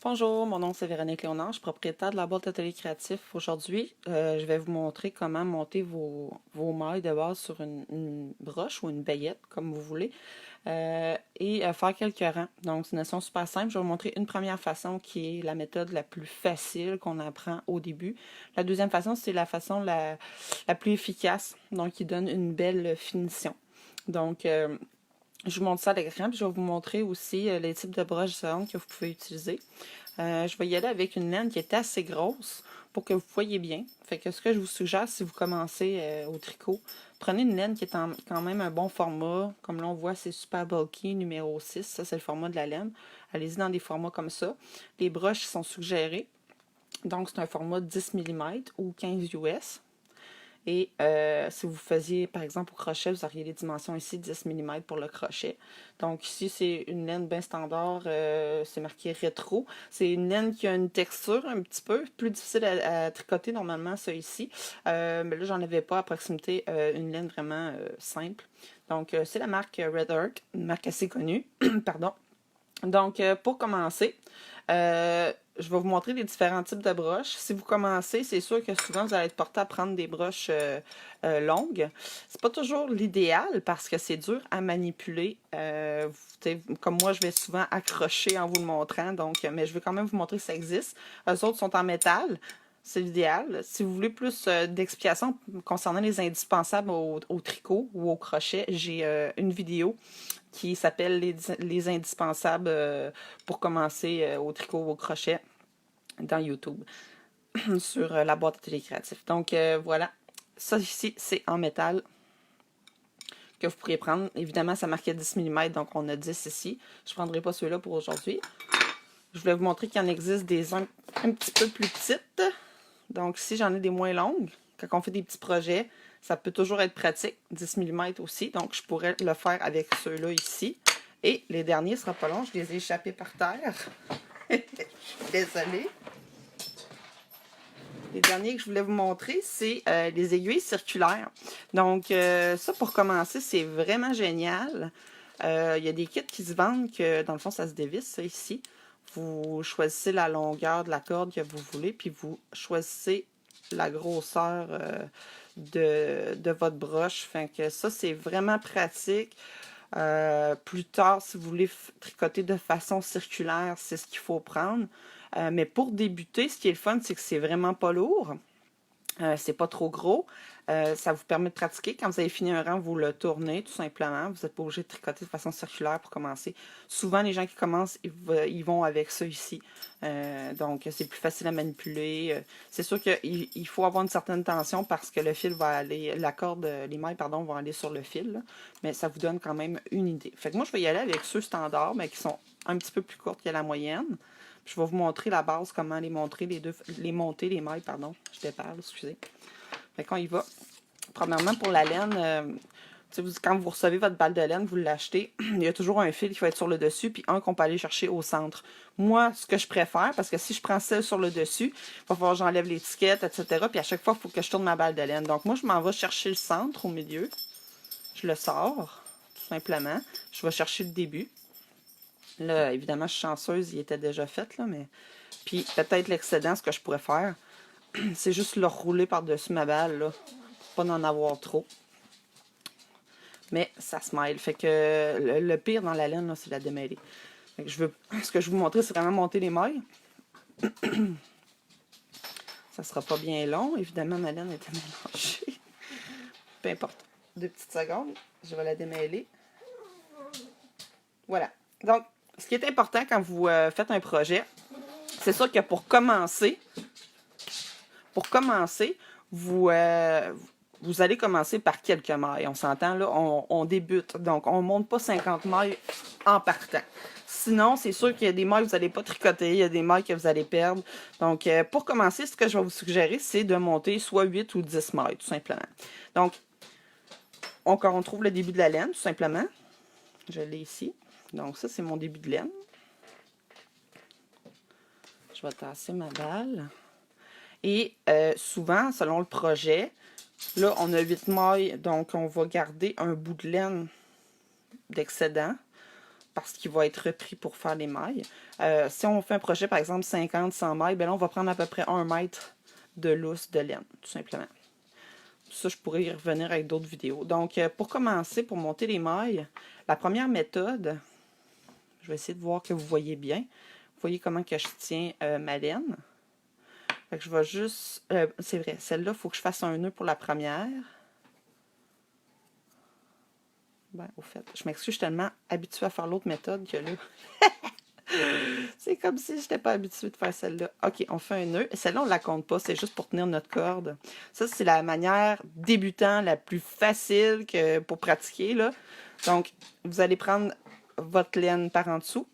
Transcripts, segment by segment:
Bonjour, mon nom c'est Véronique Léonard, je suis propriétaire de la boîte Atelier Créatif. Aujourd'hui, je vais vous montrer comment monter vos mailles de base sur une broche ou une bayette, comme vous voulez, et faire quelques rangs. Donc, c'est une notion super simple. Je vais vous montrer une première façon qui est la méthode la plus facile qu'on apprend au début. La deuxième façon, c'est la façon la plus efficace, donc qui donne une belle finition. Donc, je vous montre ça à l'écran, puis je vais vous montrer aussi les types de broches différentes que vous pouvez utiliser. Je vais y aller avec une laine qui est assez grosse pour que vous voyez bien. Fait que ce que je vous suggère, si vous commencez au tricot, prenez une laine qui est quand même un bon format. Comme là, on voit, c'est super bulky, numéro 6. Ça, c'est le format de la laine. Allez-y dans des formats comme ça. Les broches sont suggérées. Donc, c'est un format 10 mm ou 15 US. Et si vous faisiez, par exemple, au crochet, vous auriez les dimensions ici, 10 mm pour le crochet. Donc ici, c'est une laine bien standard, c'est marqué rétro. C'est une laine qui a une texture un petit peu plus difficile à tricoter normalement, ça ici. Mais là, j'en avais pas à proximité une laine vraiment simple. Donc, c'est la marque Red Earth, une marque assez connue. Pardon. Donc, pour commencer, je vais vous montrer les différents types de broches. Si vous commencez, c'est sûr que souvent, vous allez être porté à prendre des broches longues. C'est pas toujours l'idéal parce que c'est dur à manipuler. Comme moi, je vais souvent accrocher en vous le montrant. Donc, mais je vais quand même vous montrer que ça existe. Eux autres sont en métal. C'est l'idéal. Si vous voulez plus d'explications concernant les indispensables au tricot ou au crochet, j'ai une vidéo qui s'appelle les indispensables pour commencer au tricot ou au crochet dans YouTube sur la boîte Atelier Créatif. Donc voilà, ça ici c'est en métal que vous pourriez prendre. Évidemment, ça marquait 10 mm, donc on a 10 ici. Je ne prendrai pas ceux-là pour aujourd'hui. Je voulais vous montrer qu'il y en existe des un petit peu plus petites. Donc ici, j'en ai des moins longues. Quand on fait des petits projets, ça peut toujours être pratique. 10 mm aussi, donc je pourrais le faire avec ceux-là ici. Et les derniers, ce ne sera pas long, je les ai échappés par terre. Désolée. Les derniers que je voulais vous montrer, c'est les aiguilles circulaires. Donc, ça, pour commencer, c'est vraiment génial. Il y a des kits qui se vendent que, dans le fond, ça se dévisse, ça, ici. Vous choisissez la longueur de la corde que vous voulez, puis vous choisissez la grosseur de votre broche. Fait que ça, c'est vraiment pratique. Plus tard, si vous voulez tricoter de façon circulaire, c'est ce qu'il faut prendre. Mais pour débuter, ce qui est le fun, c'est que c'est vraiment pas lourd. C'est pas trop gros. Ça vous permet de pratiquer. Quand vous avez fini un rang, vous le tournez tout simplement. Vous n'êtes pas obligé de tricoter de façon circulaire pour commencer. Souvent, les gens qui commencent, ils vont avec ça ici. Donc, c'est plus facile à manipuler. C'est sûr qu'il faut avoir une certaine tension parce que le fil va aller, la corde, les mailles, pardon, vont aller sur le fil. Là. Mais ça vous donne quand même une idée. Fait que moi, je vais y aller avec ceux standards, mais qui sont un petit peu plus courtes que la moyenne. Je vais vous montrer la base, comment les monter, monter, les mailles, pardon. Je déparle, excusez. Fait qu'on y va. Premièrement, pour la laine, quand vous recevez votre balle de laine, vous l'achetez, il y a toujours un fil qui va être sur le dessus, puis un qu'on peut aller chercher au centre. Moi, ce que je préfère, parce que si je prends celle sur le dessus, il va falloir que j'enlève l'étiquette, etc. Puis à chaque fois, il faut que je tourne ma balle de laine. Donc moi, je m'en vais chercher le centre au milieu. Je le sors, tout simplement. Je vais chercher le début. Là, évidemment, je suis chanceuse, il était déjà fait, là, mais... Puis, peut-être l'excédent, ce que je pourrais faire, c'est juste le rouler par-dessus ma balle, là, pour pas en avoir trop. Mais ça se mêle. Fait que le pire dans la laine, c'est la démêler. Fait que ce que je vais vous montrer, c'est vraiment monter les mailles. Ça sera pas bien long. Évidemment, ma laine était mélangée. Peu importe. 2 petites secondes. Je vais la démêler. Voilà. Donc, ce qui est important quand vous faites un projet, c'est sûr que pour commencer, vous allez commencer par quelques mailles. On s'entend, là, on débute. Donc, on ne monte pas 50 mailles en partant. Sinon, c'est sûr qu'il y a des mailles que vous n'allez pas tricoter, il y a des mailles que vous allez perdre. Donc, pour commencer, ce que je vais vous suggérer, c'est de monter soit 8 ou 10 mailles, tout simplement. Donc, on trouve le début de la laine, tout simplement. Je l'ai ici. Donc, ça, c'est mon début de laine. Je vais tasser ma balle. Et souvent, selon le projet, là, on a 8 mailles, donc on va garder un bout de laine d'excédent. parce qu'il va être repris pour faire les mailles. Si on fait un projet, par exemple, 50-100 mailles, ben là, on va prendre à peu près 1 mètre de lousse de laine, tout simplement. Ça, je pourrais y revenir avec d'autres vidéos. Donc, pour commencer, pour monter les mailles, la première méthode, je vais essayer de voir que vous voyez bien. Vous voyez comment que je tiens ma laine. Fait que je vais juste... c'est vrai, celle-là, il faut que je fasse un nœud pour la première. Ben, au fait, je m'excuse, je suis tellement habituée à faire l'autre méthode que là... C'est comme si je n'étais pas habituée de faire celle-là. OK, on fait un nœud. Celle-là, on ne la compte pas, c'est juste pour tenir notre corde. Ça, c'est la manière débutant la plus facile que pour pratiquer, là. Donc, vous allez prendre votre laine par en dessous.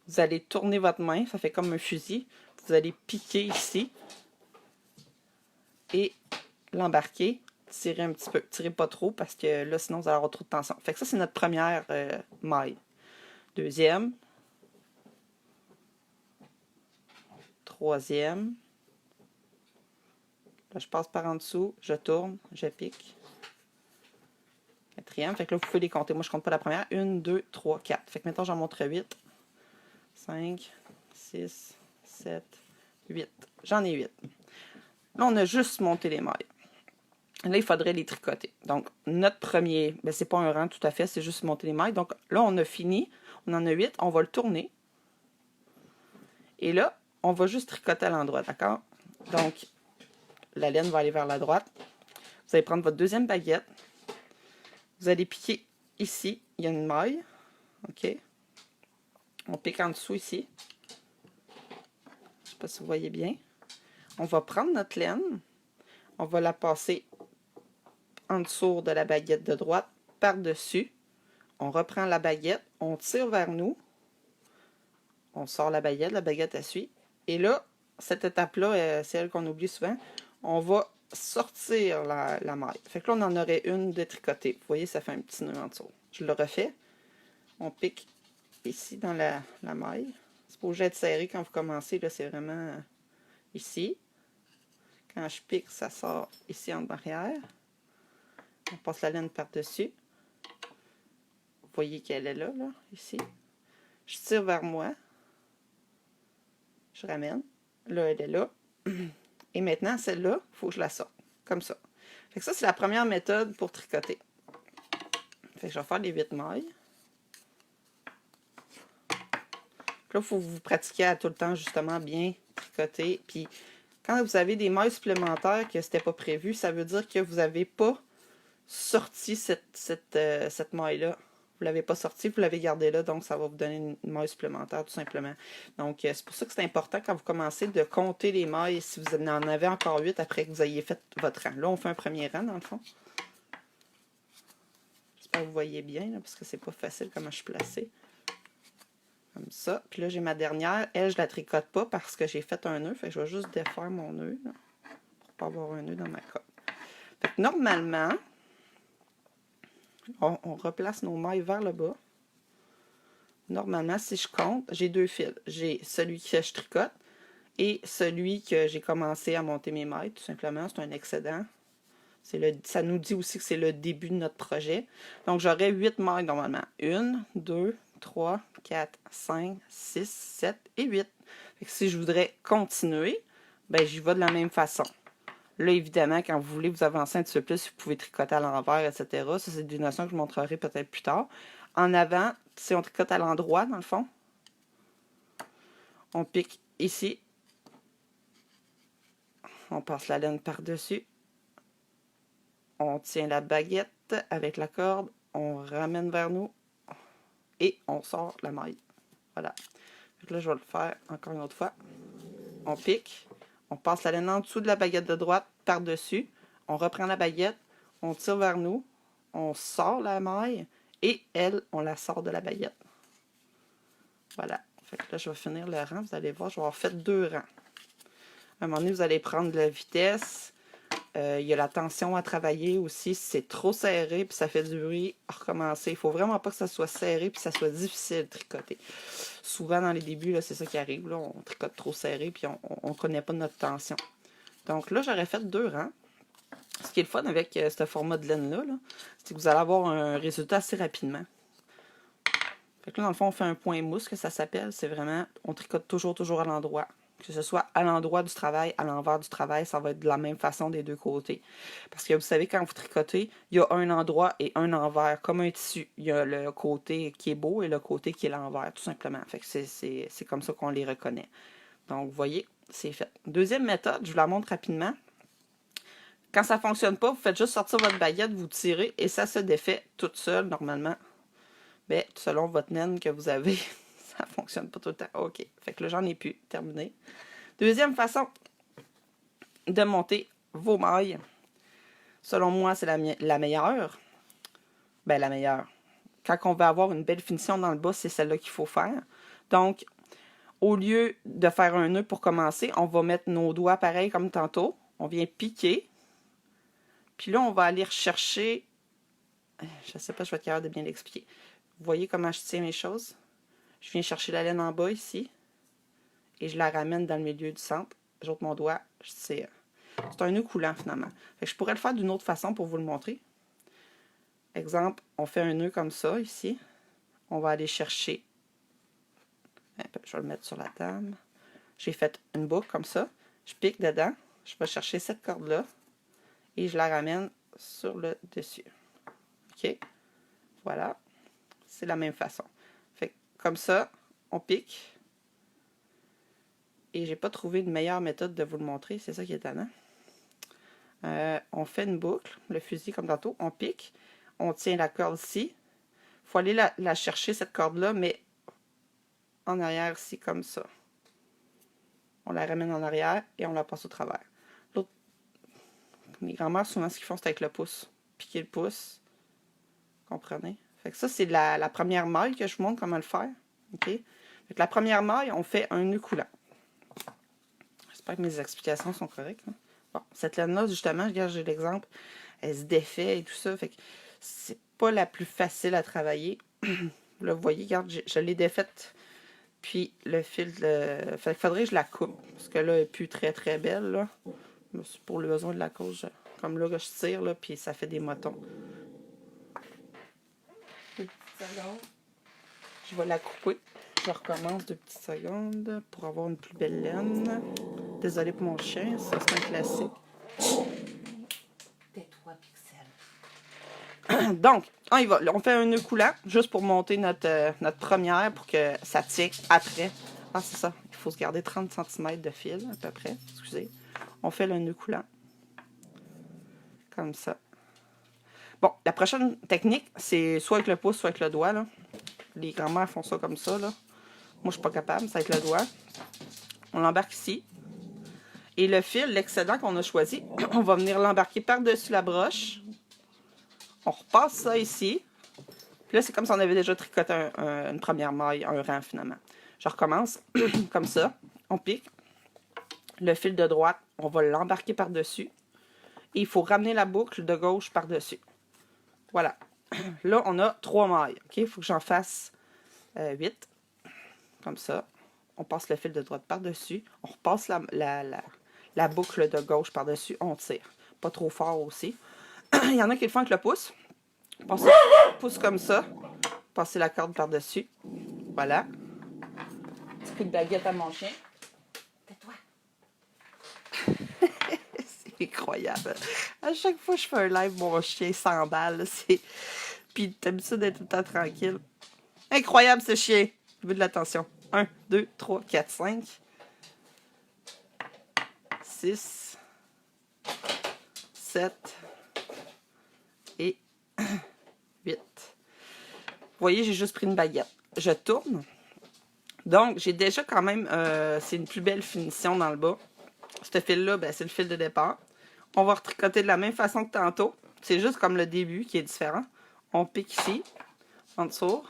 Vous allez tourner votre main, ça fait comme un fusil. Vous allez piquer ici. Et l'embarquer. Tirer un petit peu. Tirez pas trop parce que là, sinon, vous allez avoir trop de tension. Fait que ça, c'est notre première maille. Deuxième. Troisième. Là, je passe par en dessous, je tourne, je pique. Quatrième. Fait que là, vous pouvez les compter. Moi, je compte pas la première. 1, 2, 3, 4. Fait que maintenant, j'en montre 8. 5, 6, 7, 8. J'en ai 8. Là, on a juste monté les mailles. Là, il faudrait les tricoter. Donc, notre premier, ben, c'est pas un rang tout à fait, c'est juste monter les mailles. Donc, là, on a fini. On en a 8. On va le tourner. Et là, on va juste tricoter à l'endroit, d'accord? Donc, la laine va aller vers la droite. Vous allez prendre votre deuxième baguette. Vous allez piquer ici. Il y a une maille. OK? On pique en dessous ici. Je ne sais pas si vous voyez bien. On va prendre notre laine. On va la passer en dessous de la baguette de droite, par-dessus. On reprend la baguette. On tire vers nous. On sort la baguette elle suit. Et là, cette étape-là, c'est elle qu'on oublie souvent. On va sortir la maille. Fait que là, on en aurait une de tricotée. Vous voyez, ça fait un petit nœud en dessous. Je le refais. On pique ici dans la maille. C'est pas obligé d'être serré quand vous commencez. Là, c'est vraiment ici. Quand je pique, ça sort ici en arrière. On passe la laine par-dessus. Vous voyez qu'elle est là, ici. Je tire vers moi. Je ramène. Là, elle est là. Et maintenant, celle-là, il faut que je la sorte. Comme ça. Fait que ça, c'est la première méthode pour tricoter. Fait que je vais faire les 8 mailles. Là, il faut que vous pratiquiez à tout le temps, justement, bien tricoter. Puis, quand vous avez des mailles supplémentaires que c'était pas prévu, ça veut dire que vous n'avez pas sorti cette maille-là. Vous ne l'avez pas sortie, vous l'avez gardée là, donc ça va vous donner une maille supplémentaire, tout simplement. Donc, c'est pour ça que c'est important, quand vous commencez, de compter les mailles, si vous en avez encore 8 après que vous ayez fait votre rang. Là, on fait un premier rang, dans le fond. J'espère que vous voyez bien, là, parce que c'est pas facile comment je suis placée. Comme ça. Puis là, j'ai ma dernière. Elle, je la tricote pas parce que j'ai fait un nœud. Fait que je vais juste défaire mon nœud, là, pour pas avoir un nœud dans ma colle. Fait que normalement, on replace nos mailles vers le bas. Normalement, si je compte, j'ai 2 fils. J'ai celui que je tricote et celui que j'ai commencé à monter mes mailles, tout simplement. C'est un excédent. Ça nous dit aussi que c'est le début de notre projet. Donc, j'aurai 8 mailles normalement. 1, 2, 3, 4, 5, 6, 7 et 8. Fait que si je voudrais continuer, ben j'y vais de la même façon. Là, évidemment, quand vous voulez vous avancer un petit peu plus, vous pouvez tricoter à l'envers, etc. Ça, c'est des notions que je montrerai peut-être plus tard. En avant, si on tricote à l'endroit, dans le fond, on pique ici. On passe la laine par-dessus. On tient la baguette avec la corde. On ramène vers nous. Et on sort la maille. Voilà. Donc là, je vais le faire encore une autre fois. On pique. On passe la laine en dessous de la baguette de droite, par-dessus. On reprend la baguette. On tire vers nous. On sort la maille. Et elle, on la sort de la baguette. Voilà. Fait que là, je vais finir le rang. Vous allez voir, je vais avoir fait 2 rangs. À un moment donné, vous allez prendre de la vitesse. Il y a la tension à travailler aussi. Si c'est trop serré puis ça fait du bruit, recommencer. Il ne faut vraiment pas que ça soit serré puis que ça soit difficile de tricoter. Souvent, dans les débuts, c'est ça qui arrive. Là, on tricote trop serré puis on ne connaît pas notre tension. Donc là, j'aurais fait 2 rangs. Ce qui est le fun avec ce format de laine-là, c'est que vous allez avoir un résultat assez rapidement. Fait que là, dans le fond, on fait un point mousse, que ça s'appelle. C'est vraiment, on tricote toujours à l'endroit. Que ce soit à l'endroit du travail, à l'envers du travail, ça va être de la même façon des deux côtés. Parce que vous savez, quand vous tricotez, il y a un endroit et un envers, comme un tissu. Il y a le côté qui est beau et le côté qui est l'envers, tout simplement. Fait que c'est comme ça qu'on les reconnaît. Donc, vous voyez, c'est fait. Deuxième méthode, je vous la montre rapidement. Quand ça ne fonctionne pas, vous faites juste sortir votre baguette, vous tirez et ça se défait toute seule, normalement. Mais selon votre naine que vous avez, ça ne fonctionne pas tout le temps. OK. Fait que là, j'en ai plus. Terminé. Deuxième façon de monter vos mailles. Selon moi, c'est la meilleure. Ben, la meilleure. Quand on veut avoir une belle finition dans le bas, c'est celle-là qu'il faut faire. Donc, au lieu de faire un nœud pour commencer, on va mettre nos doigts pareil comme tantôt. On vient piquer. Puis là, on va aller rechercher... Je ne sais pas si je vais être capable de bien l'expliquer. Vous voyez comment je tiens mes choses? Je viens chercher la laine en bas ici. Et je la ramène dans le milieu du centre. J'ôte mon doigt, je tire. C'est un nœud coulant finalement. Fait que je pourrais le faire d'une autre façon pour vous le montrer. Exemple, on fait un nœud comme ça ici. On va aller chercher. Je vais le mettre sur la table. J'ai fait une boucle comme ça. Je pique dedans. Je vais chercher cette corde-là. Et je la ramène sur le dessus. OK? Voilà. C'est la même façon. Fait que, comme ça, on pique. Et j'ai pas trouvé une meilleure méthode de vous le montrer. C'est ça qui est étonnant. On fait une boucle, le fusil comme tantôt. On pique. On tient la corde ici. Il faut aller la chercher, cette corde-là, mais en arrière ici, comme ça. On la ramène en arrière et on la passe au travers. L'autre, mes grands-mères, souvent, ce qu'ils font, c'est avec le pouce. Piquer le pouce. Comprenez? Fait que ça, c'est la première maille que je vous montre comment le faire. OK? Fait que la première maille, on fait un nœud coulant. J'espère que mes explications sont correctes. Hein? Bon, cette laine-là, justement, regarde, j'ai l'exemple, elle se défait et tout ça. Fait que c'est pas la plus facile à travailler. Là, vous voyez, regarde, je l'ai défaite. Puis le fil, fait qu'il faudrait que je la coupe. Parce que là, elle est plus très belle. Là. Mais c'est pour le besoin de la cause. Comme là, que je tire, là, puis ça fait des motons. Deux petites secondes. Je vais la couper. Je recommence 2 petites secondes pour avoir une plus belle laine. Désolée pour mon chien, ça c'est un classique. Tais-toi, Pixel. Donc, on y va. On fait un nœud coulant, juste pour monter notre première, pour que ça tienne après. Ah, c'est ça. Il faut se garder 30 cm de fil, à peu près. Excusez. On fait le nœud coulant. Comme ça. Bon, la prochaine technique, c'est soit avec le pouce, soit avec le doigt. Là. Les grands-mères font ça comme ça. Là. Moi, je suis pas capable, c'est avec le doigt. On l'embarque ici. Et le fil, l'excédent qu'on a choisi, on va venir l'embarquer par-dessus la broche. On repasse ça ici. Puis là, c'est comme si on avait déjà tricoté une première maille, un rang finalement. Je recommence comme ça. On pique. Le fil de droite, on va l'embarquer par-dessus. Et il faut ramener la boucle de gauche par-dessus. Voilà. Là, on a 3 mailles. OK? Il faut que j'en fasse 8. Comme ça. On passe le fil de droite par-dessus. On repasse la boucle de gauche par-dessus. On tire. Pas trop fort aussi. Il y en a qui le font avec le pouce. Passez le pouce comme ça. Passez la corde par-dessus. Voilà. Petit coup de baguette à mon chien. Tais-toi. C'est incroyable. À chaque fois que je fais un live, mon chien s'emballe. Puis t'aimes ça d'être tout le temps tranquille. Incroyable ce chien. Il veut de l'attention. 1, 2, 3, 4, 5, 6, 7 et 8. Vous voyez, j'ai juste pris une baguette. Je tourne. Donc, j'ai déjà quand même... c'est une plus belle finition dans le bas. Ce fil-là, ben, c'est le fil de départ. On va retricoter de la même façon que tantôt. C'est juste comme le début qui est différent. On pique ici, en dessous.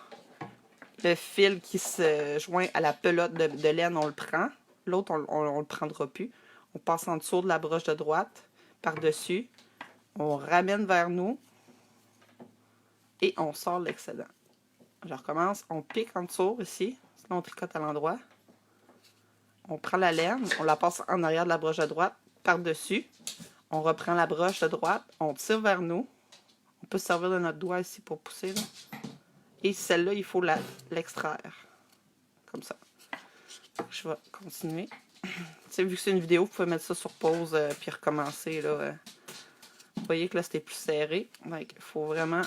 Le fil qui se joint à la pelote de laine, on le prend. L'autre, on le prendra plus. On passe en dessous de la broche de droite, par-dessus. On ramène vers nous. Et on sort l'excédent. Je recommence. On pique en dessous, ici. Sinon, on tricote à l'endroit. On prend la laine. On la passe en arrière de la broche de droite, par-dessus. On reprend la broche de droite. On tire vers nous. On peut se servir de notre doigt ici pour pousser, là. Et celle-là, il faut l'extraire. Comme ça. Je vais continuer. Vu que c'est une vidéo, vous pouvez mettre ça sur pause puis recommencer. Là, vous voyez que là, c'était plus serré. Donc, il faut vraiment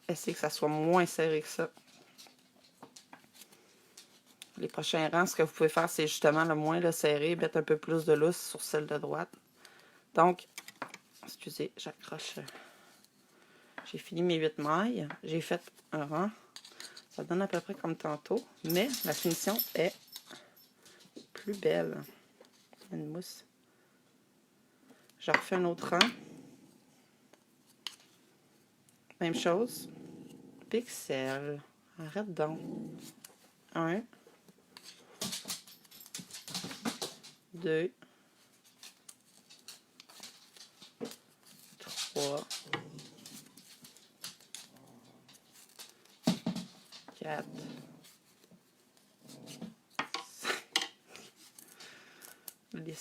essayer que ça soit moins serré que ça. Les prochains rangs, ce que vous pouvez faire, c'est justement le moins le serré, mettre un peu plus de lousse sur celle de droite. Donc, excusez, j'accroche. J'ai fini mes 8 mailles. J'ai fait un rang. Ça donne à peu près comme tantôt, mais la finition est plus belle. Il y a une mousse. Je refais un autre rang. Même chose. Pixel. Arrête donc. 1, 2, 3, 4, 5.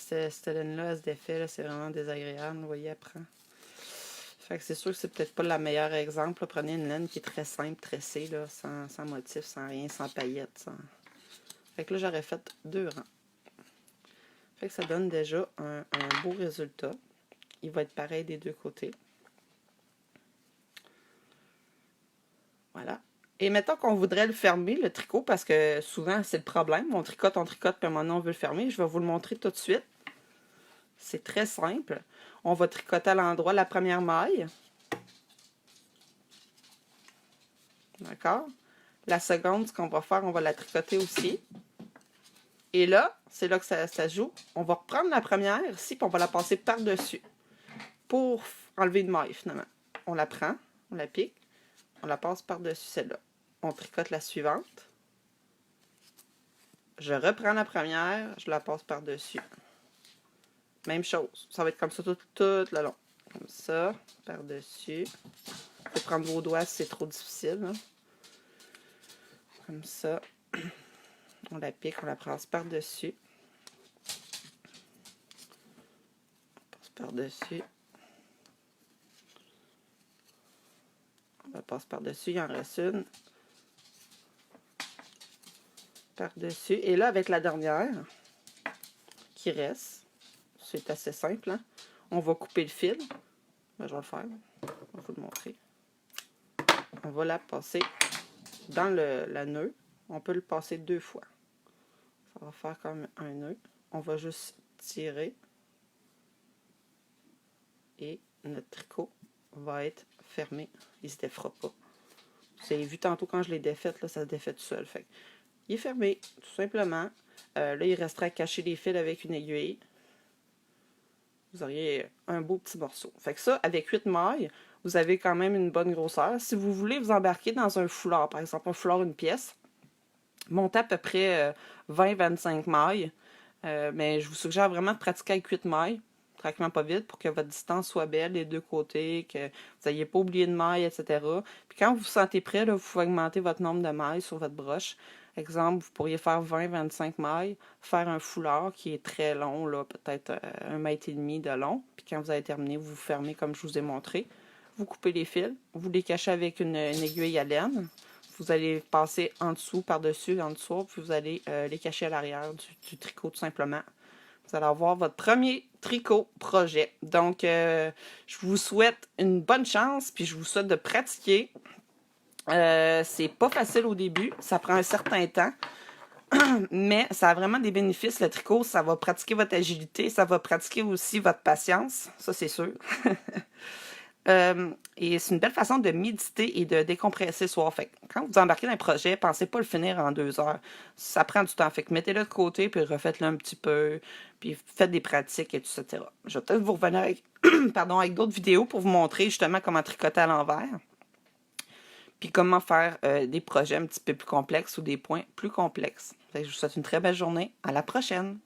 Cette laine-là, elle se défait, c'est vraiment désagréable. Vous voyez, après. Fait que c'est sûr que c'est peut-être pas le meilleur exemple. Là. Prenez une laine qui est très simple, tressée, là, sans motif, sans rien, sans paillettes. Fait que là, j'aurais fait 2 rangs. Fait que ça donne déjà un beau résultat. Il va être pareil des 2 côtés. Voilà. Et mettons qu'on voudrait le fermer, le tricot, parce que souvent, c'est le problème. On tricote, puis à un moment donné, on veut le fermer. Je vais vous le montrer tout de suite. C'est très simple. On va tricoter à l'endroit la première maille. D'accord? La seconde, ce qu'on va faire, on va la tricoter aussi. Et là, c'est là que ça joue. On va reprendre la première ici, puis on va la passer par-dessus pour enlever une maille, finalement. On la prend, on la pique, on la passe par-dessus celle-là. On tricote la suivante. Je reprends la première, je la passe par-dessus. Même chose. Ça va être comme ça tout le long. Comme ça, par-dessus. Vous pouvez prendre vos doigts si c'est trop difficile. Hein. Comme ça. On la pique, on la passe par-dessus. On passe par-dessus. On la passe par-dessus, il en reste une. Par-dessus. Et là, avec la dernière qui reste, c'est assez simple, hein? On va couper le fil. Ben, je vais le faire. Je vais vous le montrer. On va la passer dans la nœud. On peut le passer 2 fois. Ça va faire comme un nœud. On va juste tirer. Et notre tricot va être fermé. Il ne se défera pas. Vous avez vu tantôt quand je l'ai défaite, là, ça se défait tout seul. Fait. Il est fermé, tout simplement. Là, il restera à cacher les fils avec une aiguille. Vous auriez un beau petit morceau. Fait que ça, avec 8 mailles, vous avez quand même une bonne grosseur. Si vous voulez vous embarquer dans un foulard, par exemple un foulard, une pièce, montez à peu près 20-25 mailles. Mais je vous suggère vraiment de pratiquer avec 8 mailles, tranquillement pas vite, pour que votre distance soit belle des 2 côtés, que vous n'ayez pas oublié de mailles, etc. Puis quand vous vous sentez prêt, là, vous pouvez augmenter votre nombre de mailles sur votre broche. Exemple, vous pourriez faire 20-25 mailles, faire un foulard qui est très long, là, peut-être 1,5 m de long. Puis quand vous avez terminé, vous fermez comme je vous ai montré. Vous coupez les fils, vous les cachez avec une aiguille à laine. Vous allez passer en dessous, par-dessus, en dessous, puis vous allez les cacher à l'arrière du tricot, tout simplement. Vous allez avoir votre premier tricot projet. Donc, je vous souhaite une bonne chance, puis je vous souhaite de pratiquer. C'est pas facile au début, ça prend un certain temps, mais ça a vraiment des bénéfices. Le tricot, ça va pratiquer votre agilité, ça va pratiquer aussi votre patience, ça c'est sûr. Et c'est une belle façon de méditer et de décompresser le soir. Fait que quand vous embarquez dans un projet, pensez pas le finir en 2 heures. Ça prend du temps. Fait que mettez-le de côté, puis refaites-le un petit peu, puis faites des pratiques, etc. Je vais peut-être vous revenir avec, avec d'autres vidéos pour vous montrer justement comment tricoter à l'envers. Puis comment faire des projets un petit peu plus complexes ou des points plus complexes. Fait que je vous souhaite une très belle journée. À la prochaine!